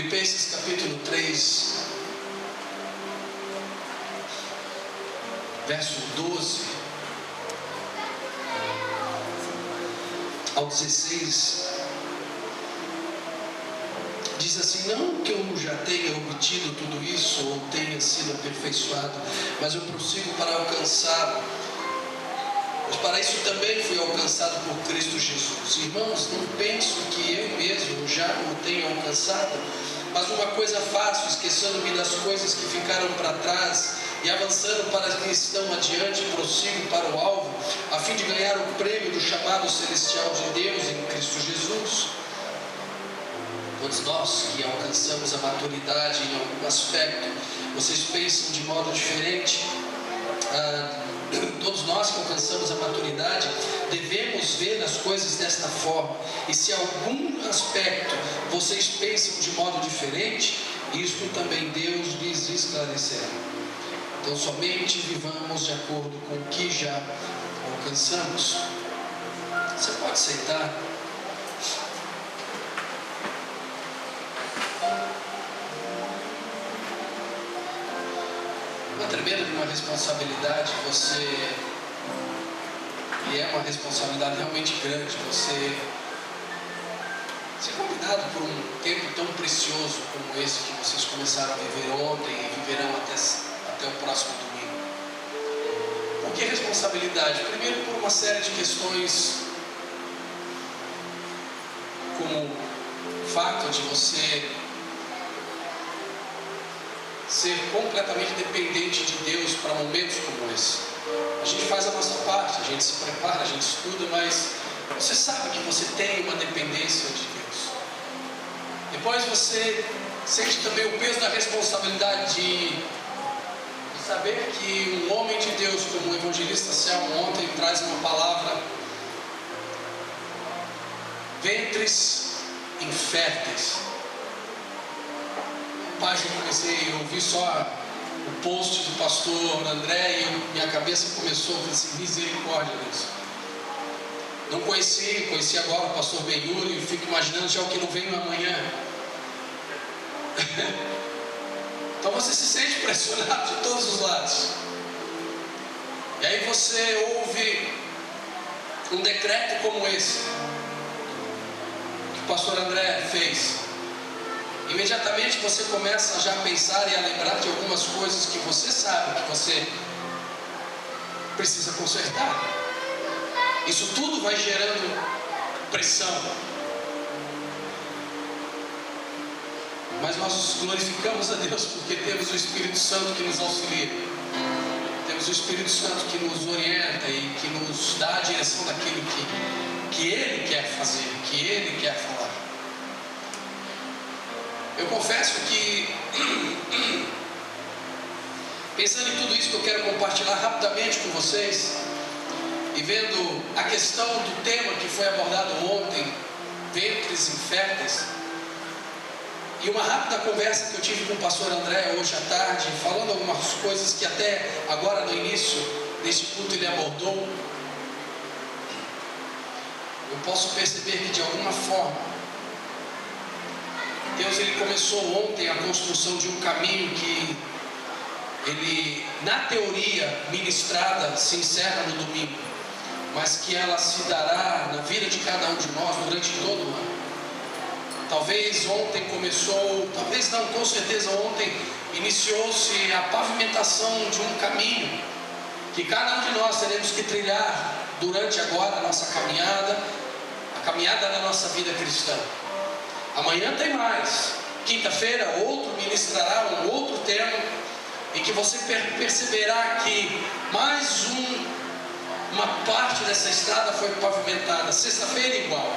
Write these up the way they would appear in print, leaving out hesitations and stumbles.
Filipenses capítulo 3, verso 12 ao 16, diz assim: não que eu já tenha obtido tudo isso ou tenha sido aperfeiçoado, mas eu prossigo para alcançá-lo. Mas para isso também fui alcançado por Cristo Jesus. Irmãos, não penso que eu mesmo já o tenha alcançado, mas uma coisa faço, esquecendo-me das coisas que ficaram para trás e avançando para as que estão adiante, prossigo para o alvo, a fim de ganhar o prêmio do chamado celestial de Deus em Cristo Jesus. Todos nós que alcançamos a maturidade em algum aspecto, vocês pensam de modo diferente. Todos nós que alcançamos a maturidade devemos ver as coisas desta forma. E se algum aspecto vocês pensam de modo diferente, isto também Deus lhes esclarecerá. Então somente vivamos de acordo com o que já alcançamos. Você pode sentar. Uma tremenda de uma responsabilidade, e é uma responsabilidade realmente grande, você ser convidado por um tempo tão precioso como esse que vocês começaram a viver ontem e viverão até o próximo domingo. Por que responsabilidade? Primeiro, por uma série de questões, como o fato de você ser completamente dependente de Deus para momentos como esse. A gente faz a nossa parte, a gente se prepara, a gente estuda, mas você sabe que você tem uma dependência de Deus. Depois você sente também o peso da responsabilidade de saber que um homem de Deus, como o evangelista Selma ontem traz uma palavra: ventres inférteis. Página, eu comecei a ouvir só o post do pastor André e minha cabeça começou a assim, misericórdia Deus. Não conheci agora o pastor Benhuri e fico imaginando já o que não vem amanhã. Então você se sente pressionado de todos os lados. E aí você ouve um decreto como esse que o pastor André fez. Imediatamente você começa já a pensar e a lembrar de algumas coisas que você sabe que você precisa consertar. Isso tudo vai gerando pressão. Mas nós glorificamos a Deus porque temos o Espírito Santo que nos auxilia. Temos o Espírito Santo que nos orienta e que nos dá a direção daquilo que Ele quer fazer, que Ele quer falar. Eu confesso que, pensando em tudo isso que eu quero compartilhar rapidamente com vocês, e vendo a questão do tema que foi abordado ontem, ventres inférteis, e uma rápida conversa que eu tive com o pastor André hoje à tarde, falando algumas coisas que até agora no início deste culto ele abordou, eu posso perceber que de alguma forma Deus ele começou ontem a construção de um caminho que ele, na teoria ministrada, se encerra no domingo, mas que ela se dará na vida de cada um de nós durante todo o ano. Talvez ontem começou, talvez não, com certeza ontem iniciou-se a pavimentação de um caminho que cada um de nós teremos que trilhar durante agora a nossa caminhada, a caminhada da nossa vida cristã. Amanhã tem mais. Quinta-feira outro ministrará um outro tema e que você perceberá que mais uma parte dessa estrada foi pavimentada. Sexta-feira igual.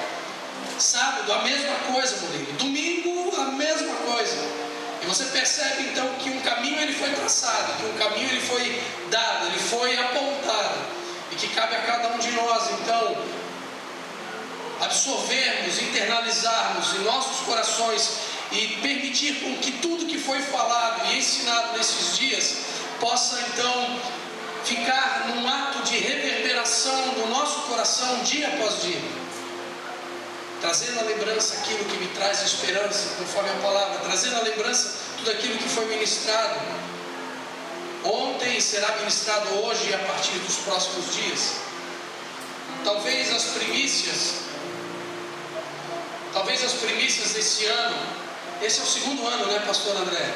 Sábado a mesma coisa, Murilo. Domingo a mesma coisa. E você percebe então que um caminho ele foi traçado, que um caminho ele foi dado, ele foi apontado e que cabe a cada um de nós então absorvermos, internalizarmos em nossos corações e permitir com que tudo que foi falado e ensinado nesses dias possa então ficar num ato de reverberação do nosso coração dia após dia. trazendo à lembrança aquilo que me traz esperança, conforme a palavra, trazendo à lembrança tudo aquilo que foi ministrado ontem, será ministrado hoje e a partir dos próximos dias. Talvez as primícias desse ano, esse é o segundo ano, né, pastor André?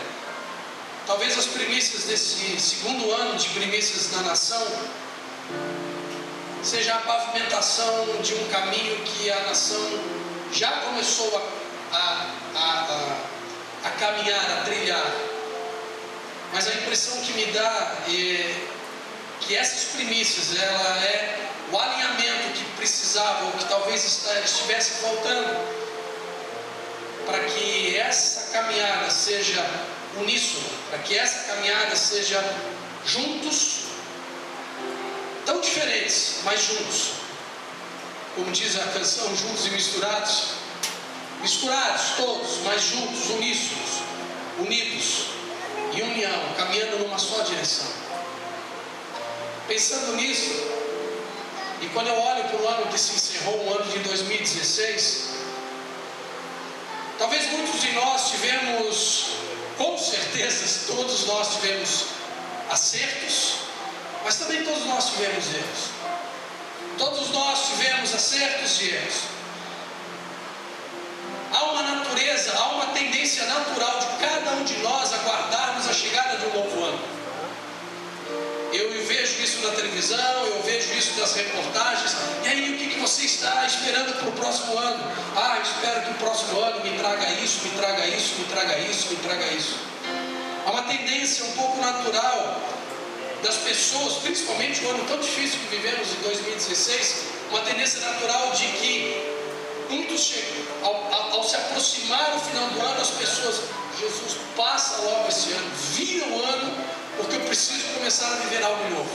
Talvez as primícias desse segundo ano de primícias da nação seja a pavimentação de um caminho que a nação já começou a caminhar, a trilhar. Mas a impressão que me dá é que essas primícias, ela é o alinhamento que precisava, ou que talvez estivesse faltando, para que essa caminhada seja uníssona, para que essa caminhada seja juntos, tão diferentes, mas juntos. Como diz a canção, juntos e misturados. Misturados todos, mas juntos, uníssonos, unidos, em união, caminhando numa só direção. Pensando nisso, e quando eu olho para o ano que se encerrou, o ano de 2016, talvez muitos de nós tivemos, com certeza todos nós tivemos acertos, mas também todos nós tivemos erros. Todos nós tivemos acertos e erros. Há uma natureza, há uma tendência natural de cada um de nós aguardarmos a chegada de um novo ano. Eu vejo isso na televisão, eu vejo isso nas reportagens. E aí, o que você está esperando para o próximo ano? Eu espero que o próximo ano me traga isso, me traga isso, me traga isso, me traga isso. Há uma tendência um pouco natural das pessoas, principalmente o ano tão difícil que vivemos em 2016, uma tendência natural de que muitos, ao se aproximar do final do ano, as pessoas, Jesus, passa logo esse ano, vira o ano, porque eu preciso começar a viver algo novo.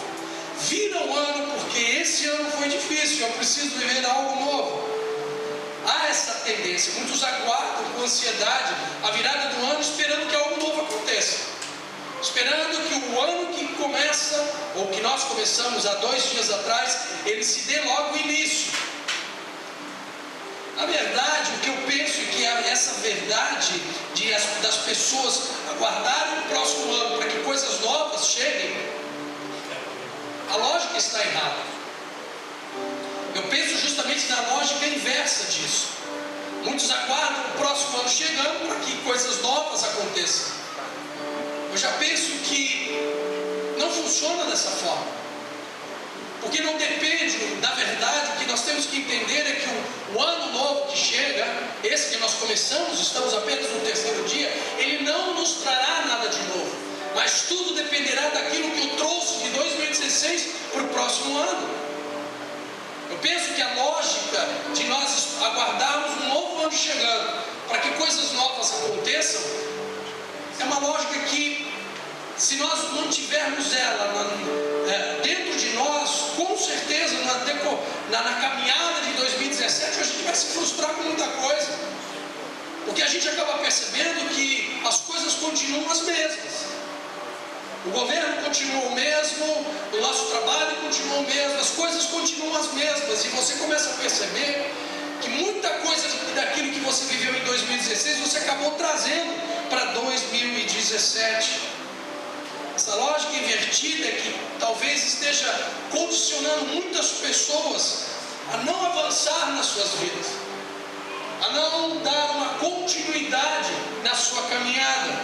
Vira o ano, porque esse ano foi difícil, eu preciso viver algo novo. Há essa tendência, muitos aguardam com ansiedade a virada do ano, esperando que algo novo aconteça, esperando que o ano que começa, ou que nós começamos há 2 dias atrás, ele se dê logo início. Na verdade, o que eu penso é que essa verdade das pessoas aguardarem o próximo ano para que coisas novas cheguem, a lógica está errada. Eu penso justamente na lógica inversa disso. Muitos aguardam o próximo ano chegando para que coisas novas aconteçam. Eu já penso que não funciona dessa forma. Porque não depende, na verdade, o que nós temos que entender é que o ano novo que chega, esse que nós começamos, estamos apenas no 3º dia, ele não nos trará nada de novo, mas tudo dependerá daquilo que eu trouxe de 2016 para o próximo ano. Eu penso que a lógica de nós aguardarmos um novo ano chegando, para que coisas novas aconteçam, é uma lógica que, se nós mantivermos ela dentro de nós, com certeza na caminhada de 2017 a gente vai se frustrar com muita coisa, porque a gente acaba percebendo que as coisas continuam as mesmas. O governo continua o mesmo, o nosso trabalho continua o mesmo, as coisas continuam as mesmas, e você começa a perceber que muita coisa daquilo que você viveu em 2016 você acabou trazendo para 2017. Essa lógica invertida que talvez esteja condicionando muitas pessoas a não avançar nas suas vidas, a não dar uma continuidade na sua caminhada,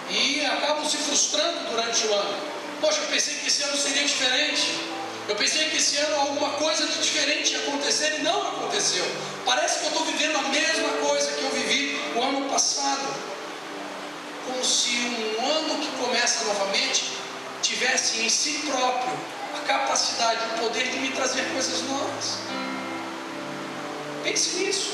e acabam se frustrando durante o ano. Poxa, eu pensei que esse ano seria diferente, eu pensei que esse ano alguma coisa de diferente ia acontecer e não aconteceu. Parece que eu estou vivendo a mesma coisa que eu vivi o ano passado. Como se um ano que começa novamente tivesse em si próprio a capacidade, o poder de me trazer coisas novas. Pense nisso.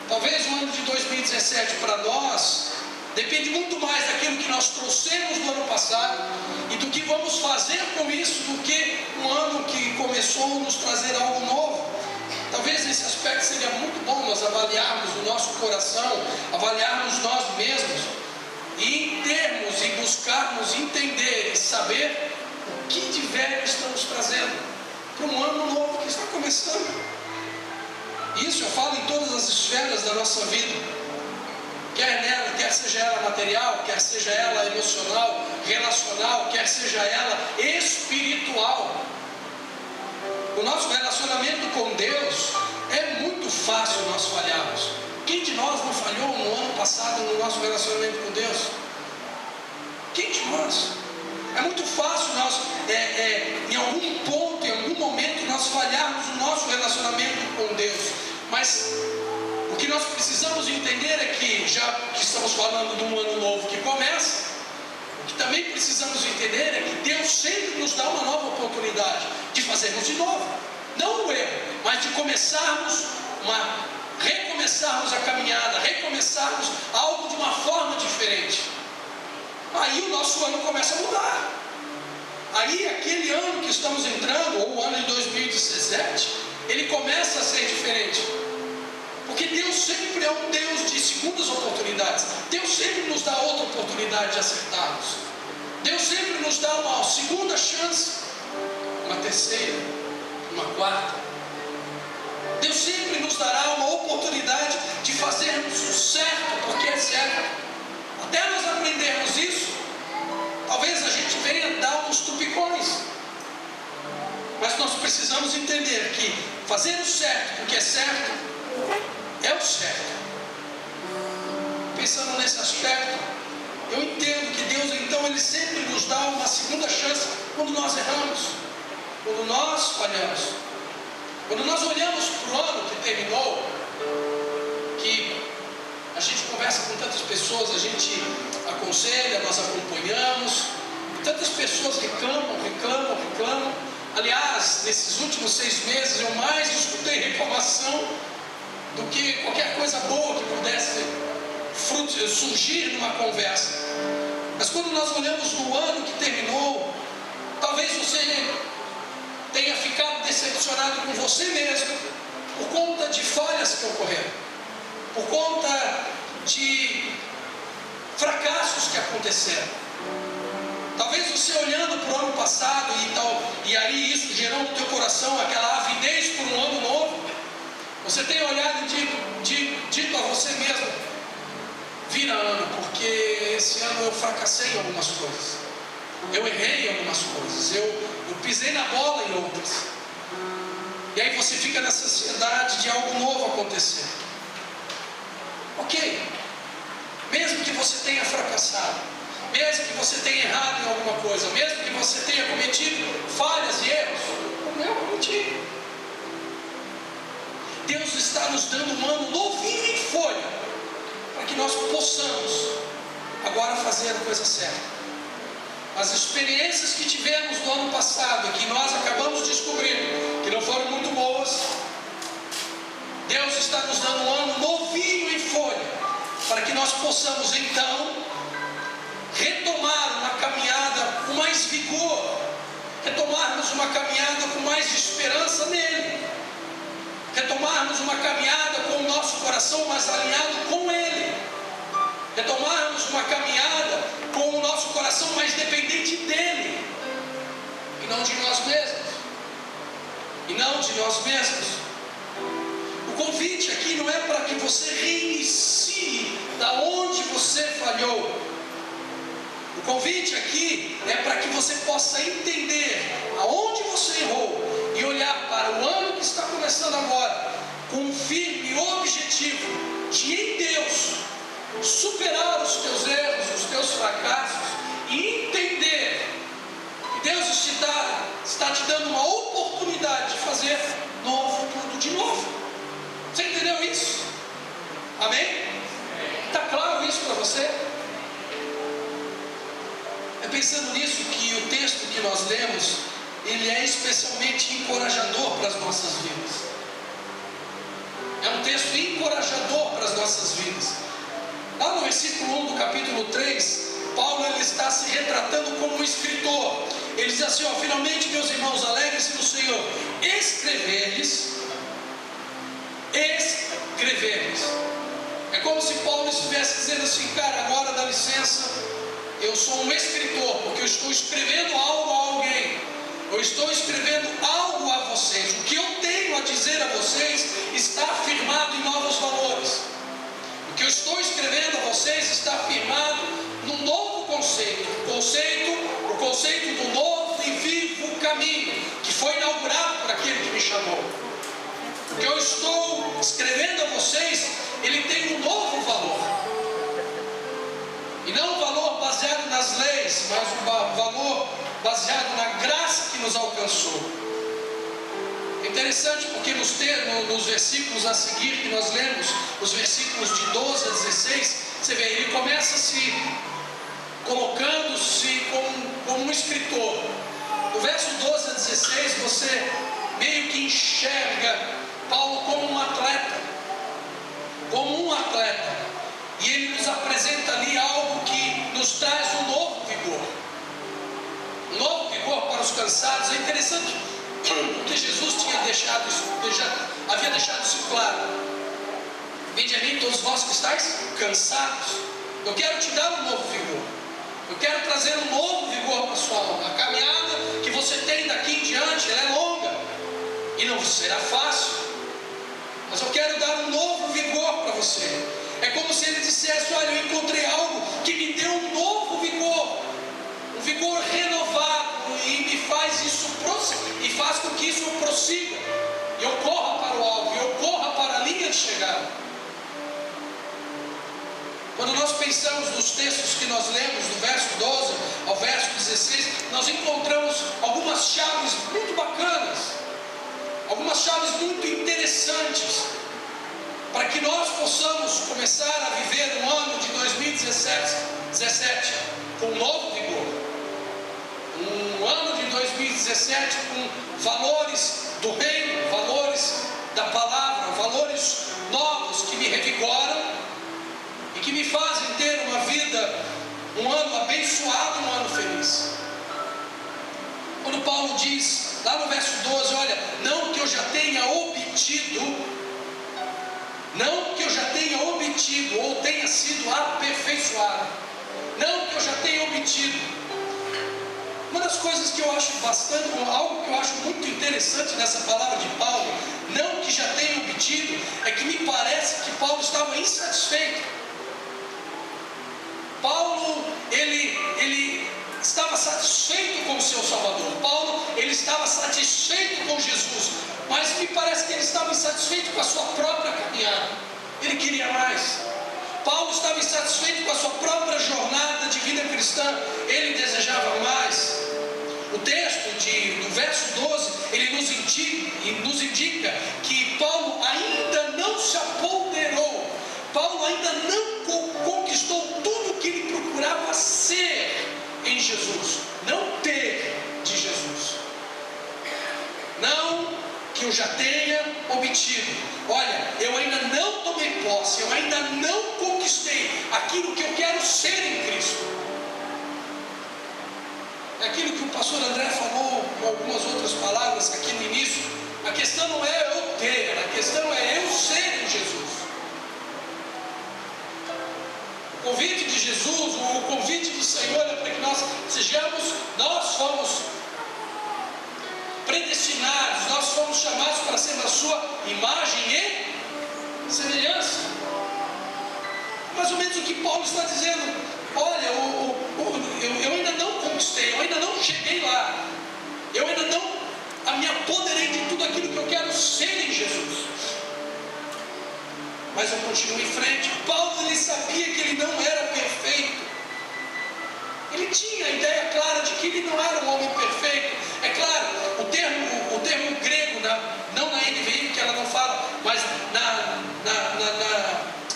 Talvez o ano de 2017 para nós depende muito mais daquilo que nós trouxemos do ano passado e do que vamos fazer com isso, do que um ano que começou a nos trazer algo novo. Talvez nesse aspecto seria muito bom nós avaliarmos o nosso coração, avaliarmos nós mesmos, e termos e buscarmos entender e saber o que de velho estamos trazendo para um ano novo que está começando. Isso eu falo em todas as esferas da nossa vida. Quer seja ela material, quer seja ela emocional, relacional, quer seja ela espiritual. O nosso relacionamento com Deus é muito fácil nós falharmos. Quem de nós não falhou no ano passado no nosso relacionamento com Deus? Quem de nós? É muito fácil nós, em algum ponto, em algum momento, nós falharmos no nosso relacionamento com Deus. Mas o que nós precisamos entender é que, já que estamos falando de um ano novo que começa, o que também precisamos entender é que Deus sempre nos dá uma nova oportunidade de fazermos de novo. Não o erro, mas de recomeçarmos a caminhada, recomeçarmos algo de uma forma diferente. Aí o nosso ano começa a mudar. Aí aquele ano que estamos entrando, ou o ano de 2017, ele começa a ser diferente. Porque Deus sempre é um Deus de segundas oportunidades. Deus sempre nos dá outra oportunidade de acertarmos. Deus sempre nos dá uma segunda chance, uma terceira, uma quarta. Deus sempre nos dará uma oportunidade de fazermos o certo, porque é certo. Até nós aprendermos isso, talvez a gente venha dar uns tupicões. Mas nós precisamos entender que fazer o certo, porque é certo, é o certo. Pensando nesse aspecto, eu entendo que Deus então Ele sempre nos dá uma segunda chance quando nós erramos, quando nós falhamos. Quando nós olhamos para o ano que terminou, que a gente conversa com tantas pessoas, a gente aconselha, nós acompanhamos, tantas pessoas reclamam. Aliás, nesses últimos 6 meses eu mais escutei reclamação do que qualquer coisa boa que pudesse surgir numa conversa. Mas quando nós olhamos no ano que terminou, talvez você tenha ficado decepcionado com você mesmo por conta de falhas que ocorreram, por conta de fracassos que aconteceram. Talvez você olhando para o ano passado e aí isso gerou no teu coração aquela avidez por um ano novo, você tenha olhado e dito a você mesmo: vira ano, porque esse ano eu fracassei em algumas coisas, eu errei em algumas coisas, eu pisei na bola em outras. E aí você fica nessa ansiedade de algo novo acontecer. Ok, mesmo que você tenha fracassado, mesmo que você tenha errado em alguma coisa, mesmo que você tenha cometido falhas e erros, como eu cometi, Deus está nos dando um ano novinho em folha, para que nós possamos agora fazer a coisa certa. As experiências que tivemos no ano passado, que nós acabamos descobrindo que não foram muito boas, Deus está nos dando um ano novinho em folha, para que nós possamos então retomar uma caminhada com mais vigor, retomarmos uma caminhada com mais esperança nele, retomarmos uma caminhada com o nosso coração mais alinhado com ele, retomarmos uma caminhada com o nosso coração mais dependente dele, e não de nós mesmos. O convite aqui não é para que você reinicie da onde você falhou. O convite aqui é para que você possa entender aonde você errou e olhar para o ano que está começando agora com um firme objetivo de, em Deus, superar os teus erros, os teus fracassos e entender que Deus está te dando uma oportunidade de fazer tudo de novo. Você entendeu isso? Amém? Está claro isso para você? É pensando nisso que o texto que nós lemos, ele é especialmente encorajador para as nossas vidas. É um texto encorajador para as nossas vidas. Lá no versículo 1 do capítulo 3, Paulo ele está se retratando como um escritor. Ele diz assim: finalmente, meus irmãos, alegrem-se no Senhor. Escrever-lhes. É como se Paulo estivesse dizendo assim: cara, agora dá licença, eu sou um escritor, porque eu estou escrevendo algo a alguém, eu estou escrevendo algo a vocês. O que eu tenho a dizer a vocês está afirmado escrevendo a vocês, ele tem um novo valor. E não um valor baseado nas leis, mas um valor baseado na graça que nos alcançou. É interessante porque nos versículos a seguir que nós lemos, os versículos de 12 a 16, você vê, ele começa se colocando-se como um escritor. No verso 12 a 16, você meio que enxerga Paulo como um atleta. E ele nos apresenta ali algo que nos traz um novo vigor. Um novo vigor para os cansados. É interessante porque Jesus havia deixado isso claro. Vinde a mim todos vós que estáis cansados. Eu quero te dar um novo vigor. Eu quero trazer um novo vigor para a sua alma. A caminhada que você tem daqui em diante, ela é longa. E não será fácil. Mas eu quero dar um novo vigor para você. É como se ele dissesse: olha, eu encontrei algo que me deu um novo vigor. Um vigor renovado. E me faz isso, e faz com que isso prossiga. E eu corra para o alvo. E eu corra para a linha de chegada. Quando nós pensamos nos textos que nós lemos, do verso 12 ao verso 16, nós encontramos algumas chaves muito bacanas, algumas chaves muito interessantes, para que nós possamos começar a viver um ano de 2017 com um novo vigor, um ano de 2017 com valores do reino, valores da palavra, valores novos que me revigoram e que me fazem ter uma vida, um ano abençoado, um ano feliz. Quando Paulo diz, lá no verso 12, olha, não que eu já tenha obtido ou tenha sido aperfeiçoado, não que eu já tenha obtido. Uma das coisas que eu acho algo que eu acho muito interessante nessa palavra de Paulo, não que já tenha obtido, é que me parece que Paulo estava insatisfeito. Paulo, ele estava satisfeito com o seu Salvador. Paulo, ele estava satisfeito com Jesus, mas me parece que ele estava insatisfeito com a sua própria caminhada. Ele queria mais. Paulo estava insatisfeito com a sua própria jornada de vida cristã. Ele desejava mais. O texto do verso 12, ele nos indica que Paulo ainda não se apoderou. Paulo ainda não conquistou tudo o que ele procurava ser em Jesus, não ter de Jesus. Não que eu já tenha obtido. Olha, eu ainda não tomei posse, eu ainda não conquistei aquilo que eu quero ser em Cristo. É aquilo que o pastor André falou com algumas outras palavras aqui no início. A questão não é eu ter, a questão é eu ser em Jesus. O convite de Jesus, o convite do Senhor é para que nós fomos predestinados, nós fomos chamados para ser da sua imagem e semelhança. Mais ou menos o que Paulo está dizendo: olha, eu ainda não conquistei, eu ainda não cheguei lá, eu ainda não me apoderei de tudo aquilo que eu quero ser em Jesus, mas eu continuo em frente. Paulo, ele sabia que ele não era perfeito. Ele tinha a ideia clara de que ele não era um homem perfeito. É claro, o termo grego, não na NVI, que ela não fala, mas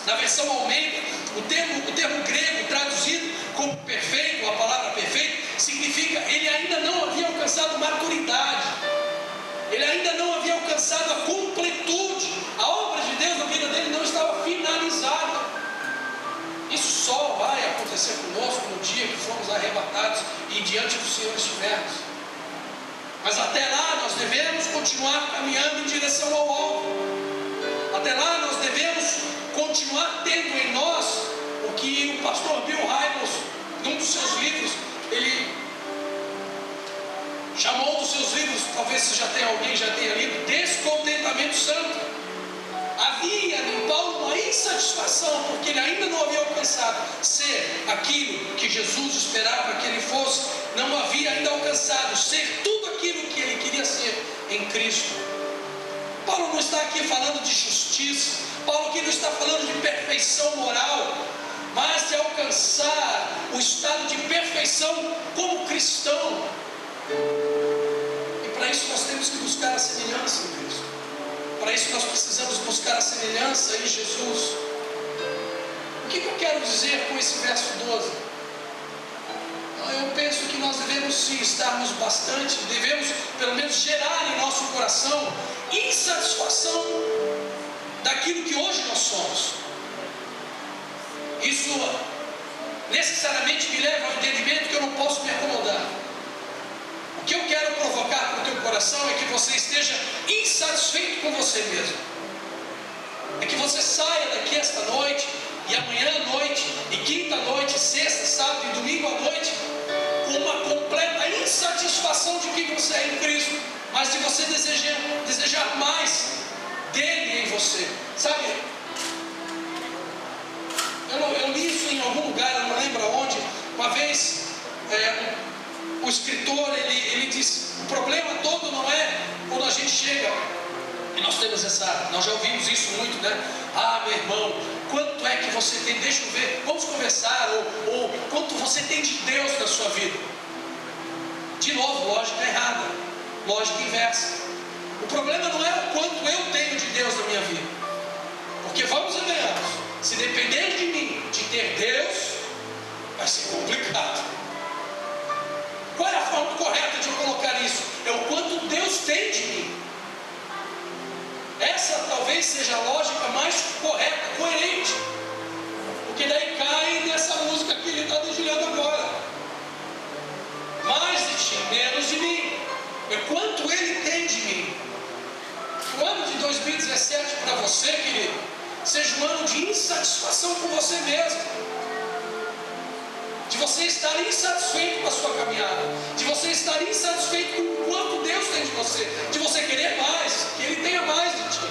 na versão Almeida, o termo grego traduzido como perfeito, a palavra perfeito, significa ele ainda não havia alcançado maturidade, ele ainda não havia alcançado a completude. A obra de Deus na vida dele não estava finalizada. Isso só vai acontecer conosco no dia que formos arrebatados e diante do Senhor estivermos. Mas até lá nós devemos continuar caminhando em direção ao alvo. Até lá nós devemos continuar tendo em nós o que o pastor Bill Hybels, num dos seus livros, ele chamou um dos seus livros, talvez alguém já tenha lido, Descontentamento Santo. Havia em Paulo uma insatisfação, porque ele ainda não havia alcançado ser aquilo que Jesus esperava que ele fosse, não havia ainda alcançado ser tudo aquilo que ele queria ser em Cristo. Paulo não está aqui falando de justiça, Paulo aqui não está falando de perfeição moral, mas de alcançar o estado de perfeição como cristão. E para isso nós temos que buscar a semelhança em Cristo. Para isso nós precisamos buscar a semelhança em Jesus. O que eu quero dizer com esse verso 12? Eu penso que nós devemos sim estarmos bastante, devemos pelo menos gerar em nosso coração insatisfação daquilo que hoje nós somos. Isso necessariamente me leva ao entendimento que eu não posso me acomodar. O que eu quero provocar para o teu coração é que você esteja insatisfeito com você mesmo. É que você saia daqui esta noite, e amanhã à noite, e quinta à noite, sexta, sábado e domingo à noite, com uma completa insatisfação de quem você é em Cristo, mas de você desejar mais dele em você. Sabe, eu li isso em algum lugar, eu não lembro aonde. Uma vez o escritor ele diz: o problema todo não é quando a gente chega e nós já ouvimos isso muito, né? Ah, meu irmão, quanto é que você tem? Deixa eu ver, vamos conversar. Ou quanto você tem de Deus na sua vida? De novo, lógica errada, lógica inversa. O problema não é o quanto eu tenho de Deus na minha vida, porque vamos e venhamos, se depender de mim, de ter Deus, vai ser complicado. Qual é a forma correta de eu colocar isso? É o quanto Deus tem de mim. Essa talvez seja a lógica mais correta, coerente, porque daí cai nessa música que ele está dedilhando agora: mais de ti, menos de mim. É quanto ele tem de mim. O ano de 2017 para você, querido, seja um ano de insatisfação com você mesmo, de você estar insatisfeito com a sua caminhada, de você estar insatisfeito com o quanto Deus tem de você, de você querer mais, que Ele tenha mais de ti,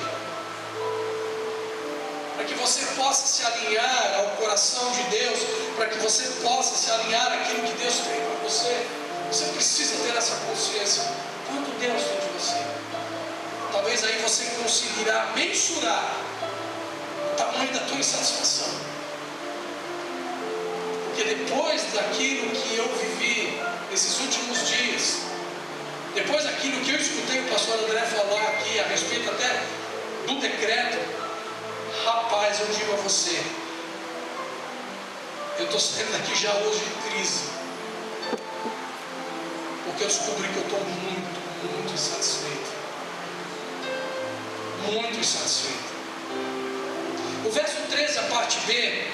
para que você possa se alinhar ao coração de Deus, para que você possa se alinhar àquilo que Deus tem para você. Você precisa ter essa consciência, quanto Deus tem de você. Talvez aí você conseguirá mensurar o tamanho da tua insatisfação. Porque depois daquilo que eu vivi nesses últimos dias, depois daquilo que eu escutei o pastor André falar aqui a respeito até do decreto, rapaz, eu digo a você, eu estou saindo daqui já hoje em crise, porque eu descobri que eu estou muito insatisfeito. Muito insatisfeito. O verso 13, a parte B,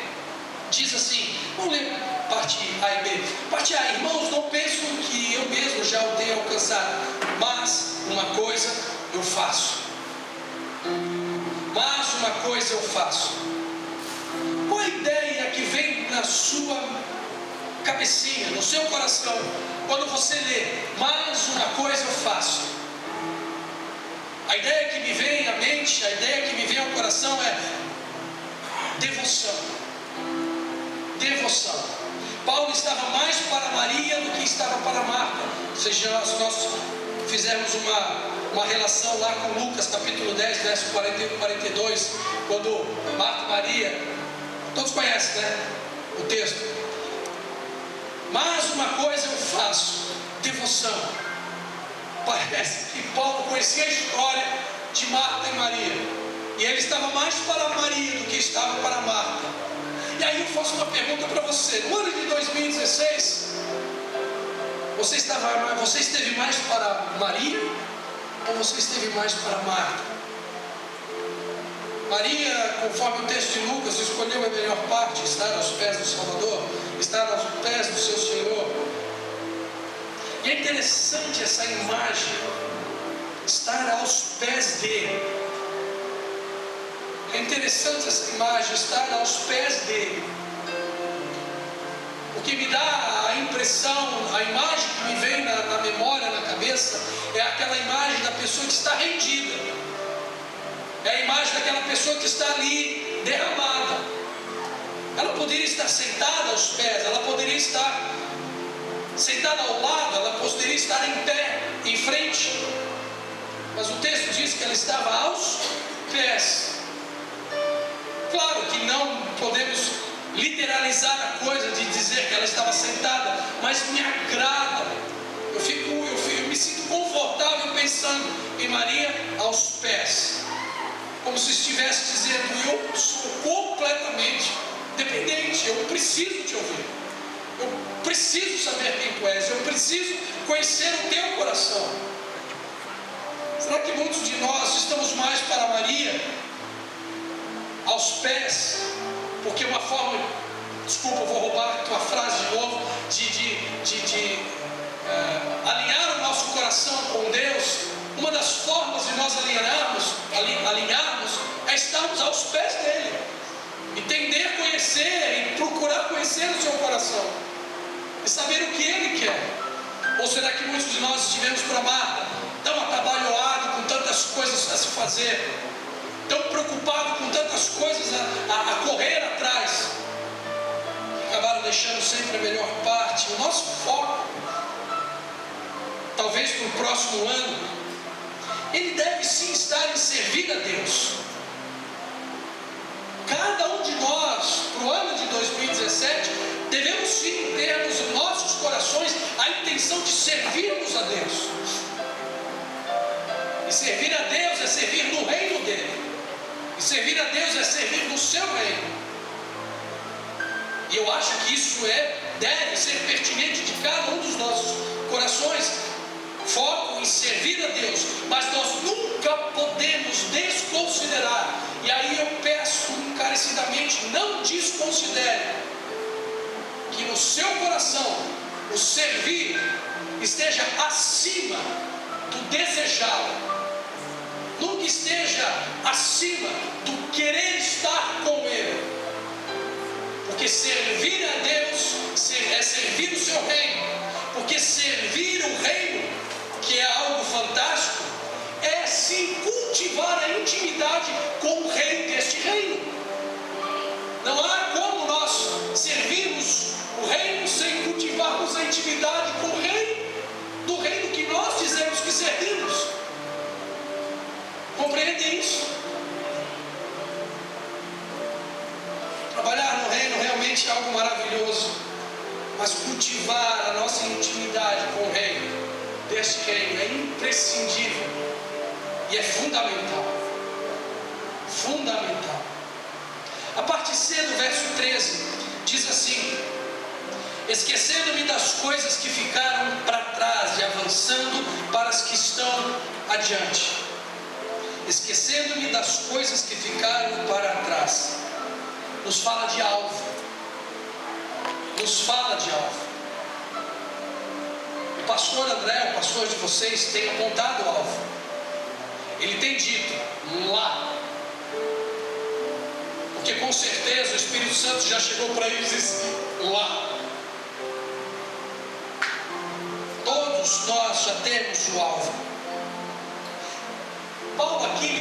diz assim, vamos ler parte A e B. Parte A: irmãos, não penso que eu mesmo já o tenha alcançado, mas uma coisa eu faço. Mas uma coisa eu faço. Qual a ideia que vem na sua cabecinha, no seu coração, quando você lê, mas uma coisa eu faço? A ideia que me vem à mente, a ideia que me vem ao coração é devoção. Devoção. Paulo estava mais para Maria do que estava para Marta. Se nós fizermos uma relação lá com Lucas capítulo 10, verso 41 e 42, quando Marta e Maria, todos conhecem, né, o texto. Mas uma coisa eu faço, devoção. Parece que Paulo conhecia a história de Marta e Maria, e ele estava mais para Maria do que estava para Marta. E aí eu faço uma pergunta para você: no ano de 2016, você esteve mais para Maria ou você esteve mais para Marta? Maria, conforme o texto de Lucas, escolheu a melhor parte, estar aos pés do Salvador, estar aos pés do seu Senhor. E é interessante essa imagem, estar aos pés dele. É interessante essa imagem, estar aos pés dele. Porque me dá a impressão, a imagem que me vem na memória, na cabeça, é aquela imagem da pessoa que está rendida. É a imagem daquela pessoa que está ali derramada. Ela poderia estar sentada aos pés, ela poderia estar sentada ao lado, ela poderia estar em pé, em frente, mas o texto diz que ela estava aos pés. Claro que não podemos literalizar a coisa de dizer que ela estava sentada, mas me agrada. Eu me sinto confortável pensando em Maria aos pés, como se estivesse dizendo: eu sou completamente dependente, eu preciso te ouvir, eu preciso saber quem tu és, eu preciso conhecer o teu coração. Será que muitos de nós estamos mais para Maria aos pés, porque uma forma, desculpa, eu vou roubar a tua frase de novo, de alinhar o nosso coração com Deus? Uma das formas de nós alinharmos é estarmos aos pés dele, entender, conhecer e procurar conhecer o seu coração e saber o que ele quer. Ou será que muitos de nós estivemos para Marta, tão atabalhoado com tantas coisas a se fazer, tão preocupado com tantas coisas a correr atrás, que acabaram deixando sempre a melhor parte? O nosso foco, talvez para o próximo ano, ele deve sim estar em servir a Deus. Cada um de nós, para o ano de 2017, devemos sim ter nos nossos corações a intenção de servirmos a Deus. E servir a Deus é servir no reino dele. E servir a Deus é servir no seu reino. E eu acho que isso deve ser pertinente de cada um dos nossos corações. Foco em servir a Deus, mas nós nunca podemos desconsiderar. E aí eu peço encarecidamente, não desconsidere que no seu coração o servir esteja acima do desejá-lo. Nunca esteja acima do querer estar com Ele, porque servir a Deus é servir o seu reino, porque servir o reino, que é algo fantástico, é sim cultivar a intimidade com o rei deste reino. Não há como nós servirmos o reino sem cultivarmos a intimidade com o rei do reino que nós dizemos que servimos. Compreendem isso? Trabalhar no reino realmente é algo maravilhoso, mas cultivar a nossa intimidade com o reino deste reino é imprescindível e é fundamental. Fundamental. A parte C do verso 13 diz assim: esquecendo-me das coisas que ficaram para trás e avançando para as que estão adiante. Esquecendo-me das coisas que ficaram para trás. Nos fala de alvo. Nos fala de alvo. O pastor André, o pastor de vocês, tem apontado o alvo. Ele tem dito: lá. Porque com certeza o Espírito Santo já chegou para ele e disse: lá. Todos nós já temos o alvo. Paulo aqui, ele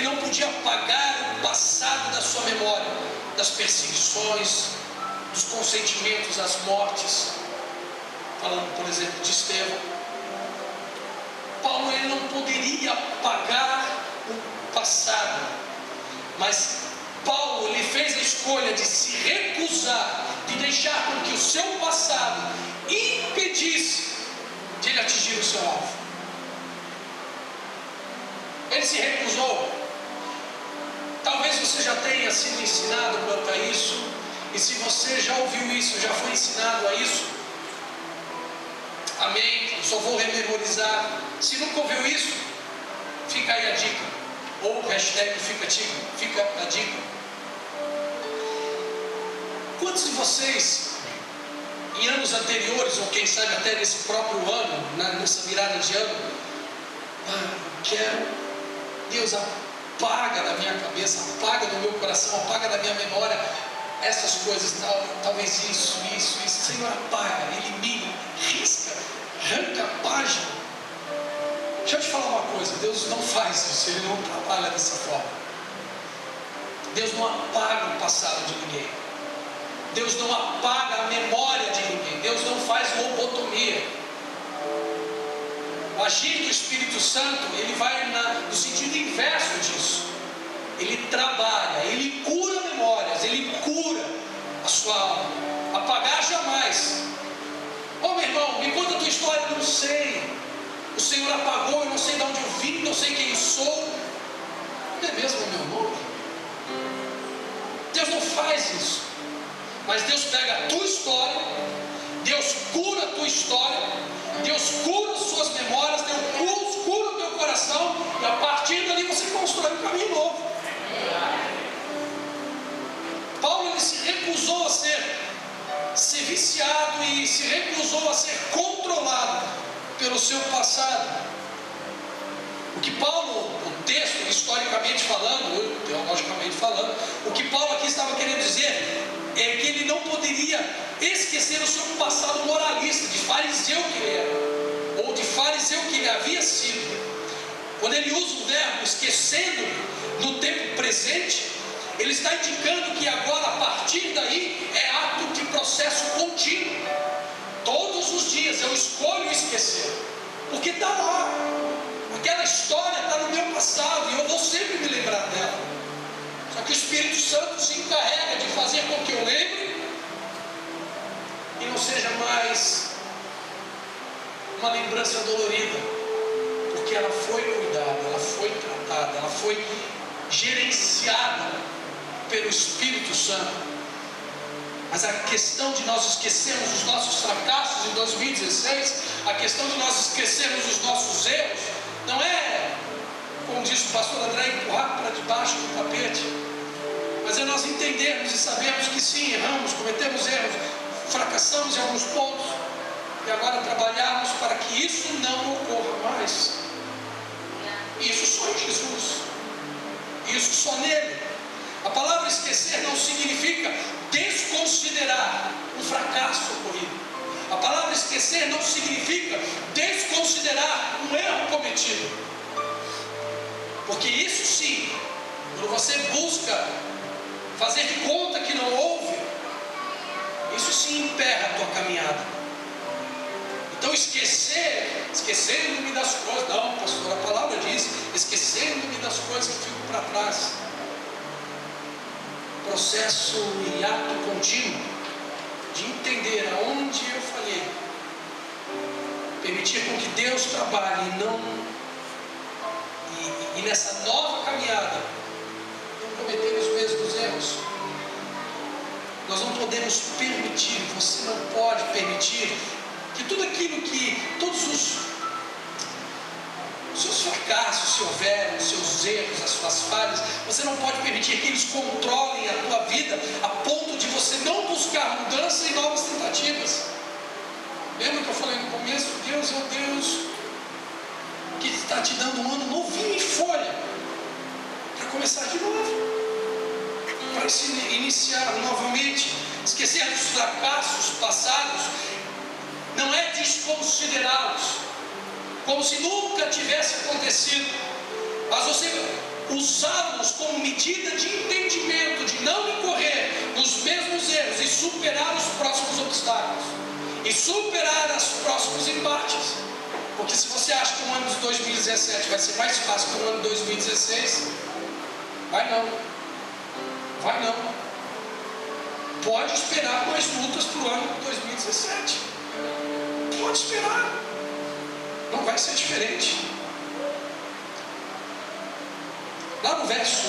não podia apagar o passado da sua memória, das perseguições, dos consentimentos, das mortes. Falando, por exemplo, de Estevão. Paulo, ele não poderia apagar o passado, mas Paulo, ele fez a escolha de se recusar, de deixar com que o seu passado impedisse de ele atingir o seu alvo. Ele se recusou. Talvez você já tenha sido ensinado quanto a isso, e se você já ouviu isso, já foi ensinado a isso, amém, eu só vou rememorizar. Se nunca ouviu isso, fica aí a dica, ou hashtag fica a dica. Quantos de vocês, em anos anteriores, ou quem sabe até nesse próprio ano, nessa virada de ano, Deus, apaga da minha cabeça, apaga do meu coração, apaga da minha memória essas coisas, talvez isso, Senhor, apaga, elimina, risca, arranca a página. Deixa eu te falar uma coisa: Deus não faz isso, Ele não trabalha dessa forma. Deus não apaga o passado de ninguém, Deus não apaga a memória de ninguém, Deus não faz lobotomia. O agir do Espírito Santo, ele vai nos sentido inverso disso. Ele trabalha, ele cura memórias, ele cura a sua alma. Apagar jamais. Ô meu irmão, me conta a tua história. Eu não sei. O Senhor apagou, eu não sei de onde eu vim, não sei quem eu sou. Não é mesmo o meu nome? Deus não faz isso. Mas Deus pega a tua história, Deus cura a tua história, Deus cura as suas memórias, Deus cura o teu coração, e a partir dali você constrói um caminho novo. Paulo, ele se recusou a ser viciado e se recusou a ser controlado pelo seu passado. O que Paulo, o texto, historicamente falando, teologicamente falando, o que Paulo aqui estava querendo dizer é que ele não poderia esquecer o seu passado moralista, de fariseu que ele era, ou de fariseu que ele havia sido. Quando ele usa o verbo esquecendo no tempo presente, ele está indicando que agora, a partir daí, é ato de processo contínuo. Todos os dias eu escolho esquecer, porque está lá. Aquela história está no meu passado e eu vou sempre me lembrar dela. Só que o Espírito Santo se encarrega de fazer com que eu lembre e não seja mais uma lembrança dolorida, porque ela foi cuidada, ela foi tratada, ela foi gerenciada pelo Espírito Santo. Mas a questão de nós esquecermos os nossos fracassos em 2016, a questão de nós esquecermos os nossos erros, não é, como disse o pastor André, empurrar para debaixo do tapete, mas é nós entendermos e sabermos que sim, erramos, cometemos erros, fracassamos em alguns pontos, e agora trabalharmos para que isso não ocorra mais. Isso só em Jesus, isso só nele. A palavra esquecer não significa desconsiderar um fracasso ocorrido. A palavra esquecer não significa desconsiderar um erro cometido. Porque isso sim, quando você busca fazer de conta que não houve, isso sim emperra a tua caminhada. Então esquecendo-me das coisas, não, pastor, a palavra diz, esquecendo-me das coisas que ficam para trás. Processo e ato contínuo de entender aonde eu falhei, permitir com que Deus trabalhe e nessa nova caminhada não cometer os mesmos erros. Nós não podemos permitir, você não pode permitir que tudo aquilo que, todos os seus fracassos, se houver, os seus erros, as suas falhas, você não pode permitir que eles controlem a tua vida a ponto de você não buscar mudança e novas tentativas. Lembra que eu falei no começo? Deus é o Deus que está te dando um ano novinho em folha para começar de novo, para se iniciar novamente. Esquecer dos fracassos passados não é desconsiderá-los como se nunca tivesse acontecido, mas você usá-los como medida de entendimento, de não incorrer nos mesmos erros e superar os próximos obstáculos e superar os próximos embates. Porque se você acha que o ano de 2017 vai ser mais fácil que o ano de 2016, vai não. Pode esperar mais lutas para o ano de 2017, pode esperar. Não vai ser diferente. Lá no verso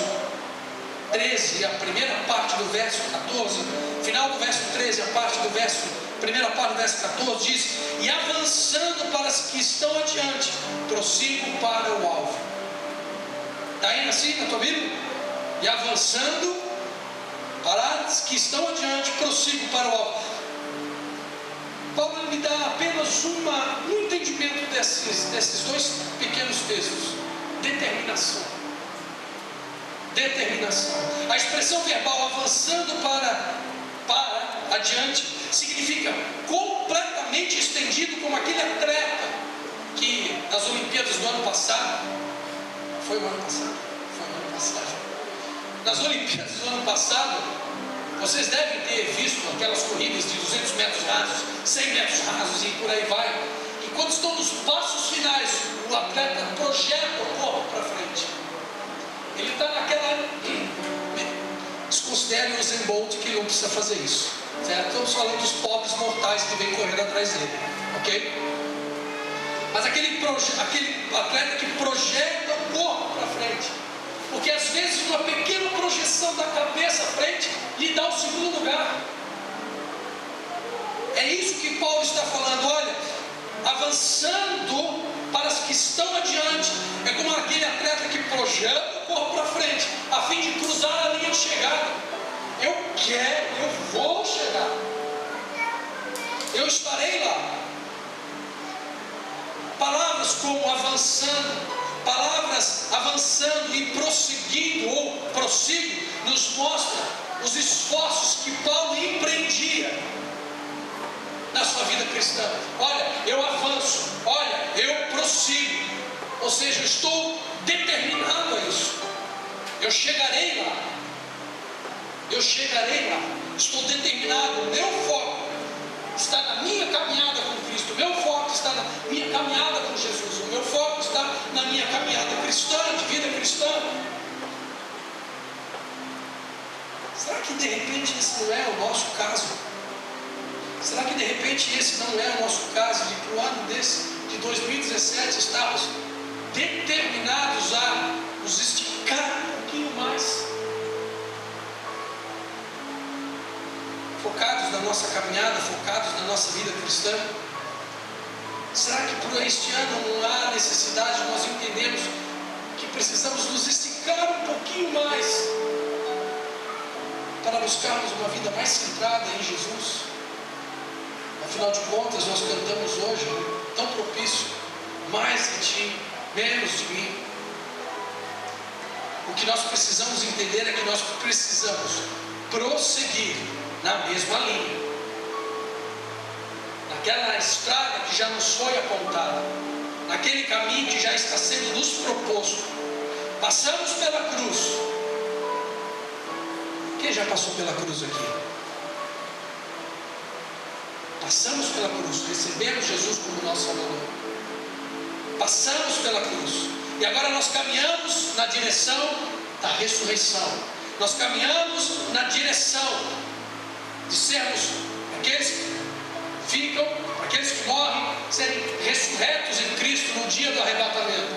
13, a primeira parte do verso 14, final do verso 13, primeira parte do verso 14 diz: e avançando para as que estão adiante, prossigo para o alvo. Está aí assim na tua Bíblia? E avançando para as que estão adiante, prossigo para o alvo. Paulo me dá apenas um entendimento desses dois pequenos textos: determinação. A expressão verbal avançando para adiante significa completamente estendido, como aquele atleta que nas Olimpíadas do ano passado, nas Olimpíadas do ano passado, vocês devem ter visto aquelas corridas de 200 metros rasos, 100 metros rasos e por aí vai. E quando estão nos passos finais, o atleta projeta o corpo para frente. Usain Bolt que não precisa fazer isso, certo? Estamos falando dos pobres mortais que vêm correndo atrás dele, ok? Mas aquele atleta que projeta o corpo para frente, porque às vezes uma pequena projeção da cabeça à frente lhe dá o segundo lugar. É isso que Paulo está falando. Olha, avançando para os que estão adiante, é como aquele atleta que projeta o corpo para frente, a fim de cruzar a linha de chegada. Eu vou chegar, eu estarei lá. Palavras como avançando e prosseguindo ou prossigo, nos mostra os esforços que Paulo empreendia na sua vida cristã. Olha, eu avanço, olha, eu prossigo, ou seja, eu estou determinado a isso. Eu chegarei lá, estou determinado. O meu foco está na minha caminhada com Cristo, o meu foco está na minha caminhada com Jesus, o meu foco está na minha caminhada cristã, de vida cristã. Será que de repente esse não é o nosso caso? Será que de repente esse não é o nosso caso, de para o ano de 2017 estarmos determinados a nos esticar um pouquinho mais, focados na nossa caminhada, focados na nossa vida cristã? Será que por este ano não há necessidade de nós entendermos que precisamos nos esticar um pouquinho mais para buscarmos uma vida mais centrada em Jesus? Afinal de contas, nós cantamos hoje, tão propício, mais de ti, menos de mim. O que nós precisamos entender é que nós precisamos prosseguir na mesma linha, naquela estrada que já nos foi apontada, naquele caminho que já está sendo nos proposto. Passamos pela cruz. Quem já passou pela cruz aqui? Passamos pela cruz, recebemos Jesus como nosso Salvador. Passamos pela cruz. E agora nós caminhamos na direção da ressurreição. Nós caminhamos na direção de sermos aqueles que ficam, aqueles que morrem, serem ressurretos em Cristo no dia do arrebatamento.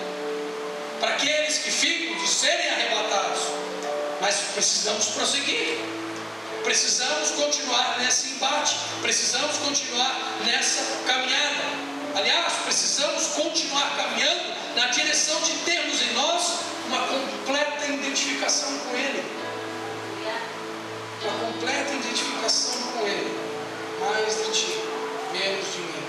Para aqueles que ficam, de serem arrebatados. Mas precisamos prosseguir. Precisamos continuar nesse embate, precisamos continuar nessa caminhada. Aliás, precisamos continuar caminhando na direção de termos em nós uma completa identificação com Ele. Uma completa identificação com Ele. Mais de ti, menos de mim.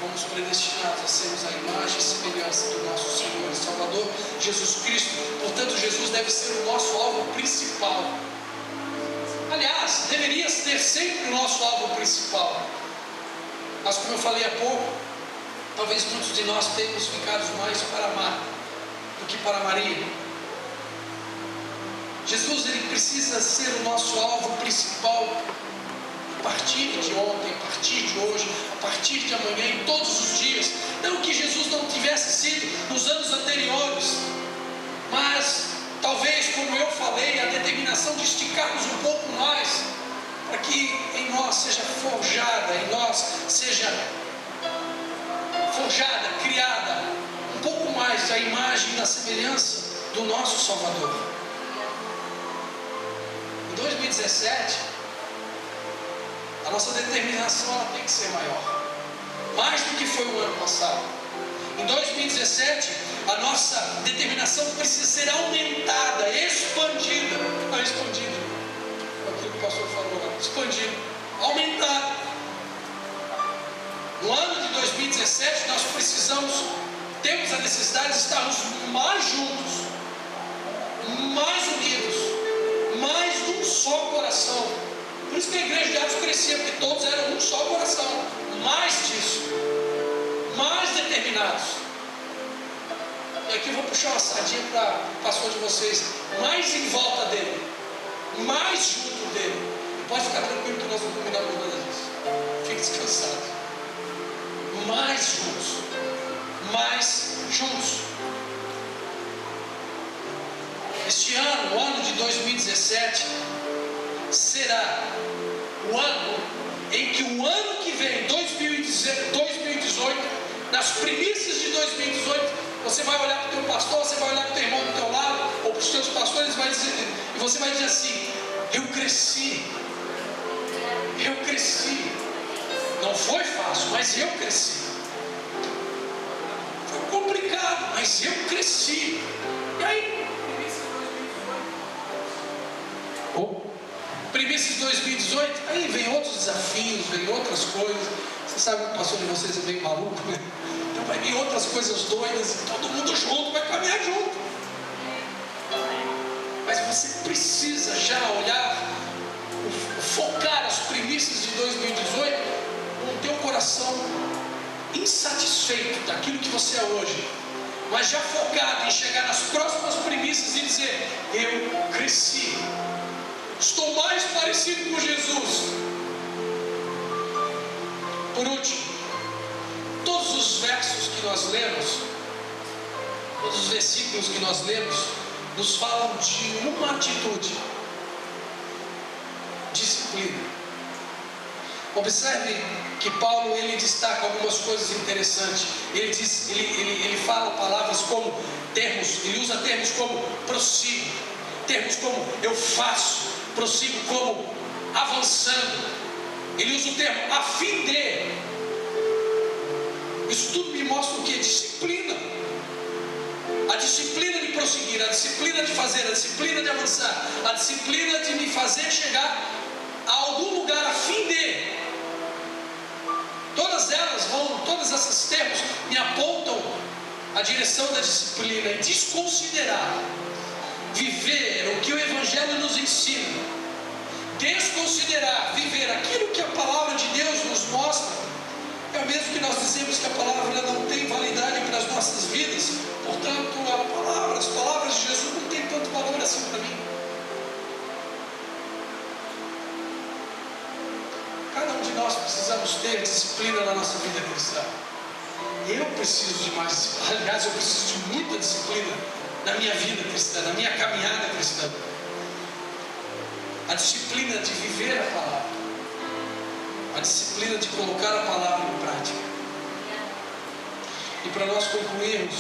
Fomos predestinados a sermos a imagem e semelhança do nosso Senhor e Salvador Jesus Cristo. Portanto, Jesus deve ser o nosso alvo principal. Aliás, deveria ser sempre o nosso alvo principal. Mas como eu falei há pouco, talvez muitos de nós tenhamos ficado mais para Marta do que para Maria. Jesus, ele precisa ser o nosso alvo principal a partir de ontem, a partir de hoje, a partir de amanhã, em todos os dias. Não que Jesus não tivesse sido nos anos anteriores, mas talvez, como eu falei, a determinação de esticarmos um pouco mais, para que em nós seja forjada, criada um pouco mais a imagem e a semelhança do nosso Salvador. Em 2017, a nossa determinação ela tem que ser maior, mais do que foi o ano passado. Em 2017, a nossa determinação precisa ser aumentada, expandida. Não, expandida, aquilo que o pastor falou, expandido, aumentado. No ano de 2017, nós temos a necessidade de estarmos mais juntos, mais unidos, mais um só coração. Por isso que a igreja de Atos crescia, porque todos eram um só coração. Mais disso, mais determinados. E aqui eu vou puxar uma sardinha para o pastor de vocês. Mais em volta dele, mais junto dele. E pode ficar tranquilo que nós vamos combinamos nada disso. Fique descansado. Mais juntos, mais juntos. Este ano, o ano de 2017, será o ano em que o ano que vem, 2018, nas primícias de 2018, você vai olhar para o teu pastor, você vai olhar para o teu irmão do teu lado, ou para os teus pastores, e você vai dizer assim: eu cresci. Não foi fácil, mas eu cresci. Foi complicado, mas eu cresci. E aí, primícias de 2018, aí vem outros desafios, vem outras coisas. Você sabe que o pastor de vocês é meio maluco, né? Então vai vir outras coisas doidas e todo mundo junto vai caminhar junto. Mas você precisa já olhar, focar as primícias de 2018 com o teu coração insatisfeito daquilo que você é hoje, mas já focado em chegar nas próximas primícias e dizer: eu cresci, estou mais parecido com Jesus. Por último, todos os versos que nós lemos, todos os versículos que nós lemos, nos falam de uma atitude: disciplina. Observe que Paulo, ele destaca algumas coisas interessantes. Ele fala palavras como termos, ele usa termos como prossigo, termos como eu faço, prossigo como avançando. Ele usa o termo a fim de. Isso tudo me mostra o que? Disciplina. A disciplina de prosseguir, a disciplina de fazer, a disciplina de avançar, a disciplina de me fazer chegar a algum lugar a fim de. Todos esses termos me apontam a direção da disciplina e desconsiderar, viver o que o Evangelho nos ensina, desconsiderar, viver aquilo que a palavra de Deus nos mostra, é o mesmo que nós dizemos que a palavra não tem validade para as nossas vidas. Portanto, as palavras de Jesus não têm tanto valor assim para mim. Cada um de nós precisamos ter disciplina na nossa vida cristã. Eu preciso de mais disciplina. Aliás, eu preciso de muita disciplina na minha vida cristã, na minha caminhada cristã. A disciplina de viver a palavra, a disciplina de colocar a palavra em prática. E para nós concluirmos,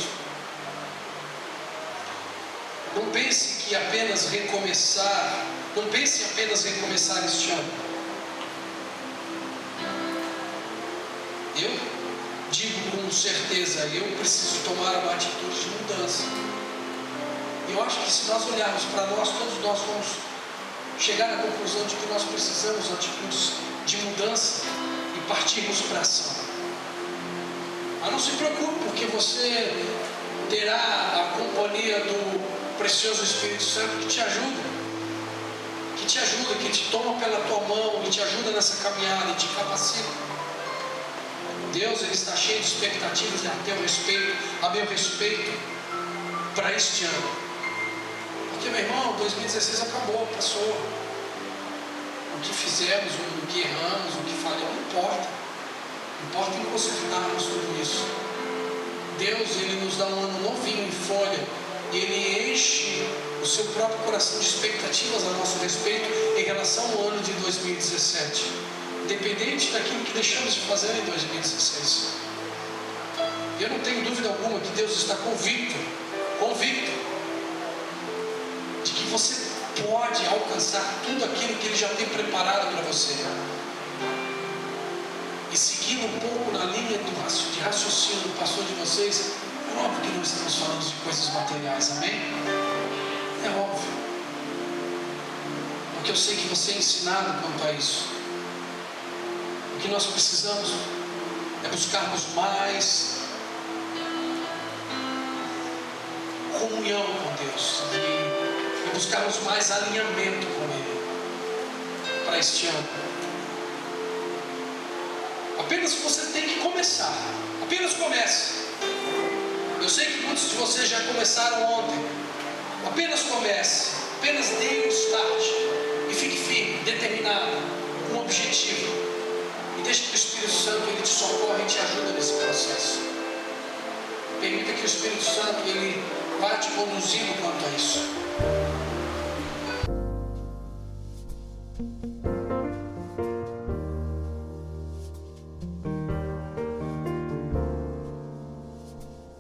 não pense que apenas recomeçar, não pense em apenas recomeçar este ano. Eu digo com certeza, eu preciso tomar uma atitude de mudança. Eu acho que se nós olharmos para nós, todos nós vamos chegar à conclusão de que nós precisamos de atitudes de mudança e partirmos para a ação. Mas não se preocupe, porque você terá a companhia do precioso Espírito Santo que te ajuda, que te toma pela tua mão e te ajuda nessa caminhada e te capacita. Deus, ele está cheio de expectativas a meu respeito para este ano. Porque, meu irmão, 2016 acabou, passou. O que fizemos, o que erramos, o que falhamos, não importa. Importa em consertarmos tudo isso. Deus, ele nos dá um ano novinho em folha, e ele enche o seu próprio coração de expectativas a nosso respeito em relação ao ano de 2017. Independente daquilo que deixamos de fazer em 2016. Eu não tenho dúvida alguma que Deus está convicto de que você pode alcançar tudo aquilo que Ele já tem preparado para você. E seguindo um pouco na linha de raciocínio do pastor de vocês, é óbvio que nós estamos falando de coisas materiais, amém? É óbvio. Porque eu sei que você é ensinado quanto a isso. O que nós precisamos é buscarmos mais comunhão com Deus e buscarmos mais alinhamento com Ele para este ano. Apenas você tem que começar. Apenas comece. Eu sei que muitos de vocês já começaram ontem. Apenas comece. Apenas dê um start e fique firme, determinado, com um objetivo. E deixe que o Espírito Santo ele te socorre e te ajuda nesse processo. Permita que o Espírito Santo ele vá te conduzindo quanto a isso.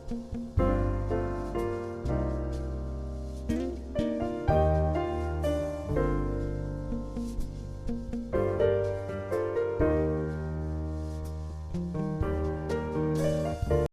Senhor.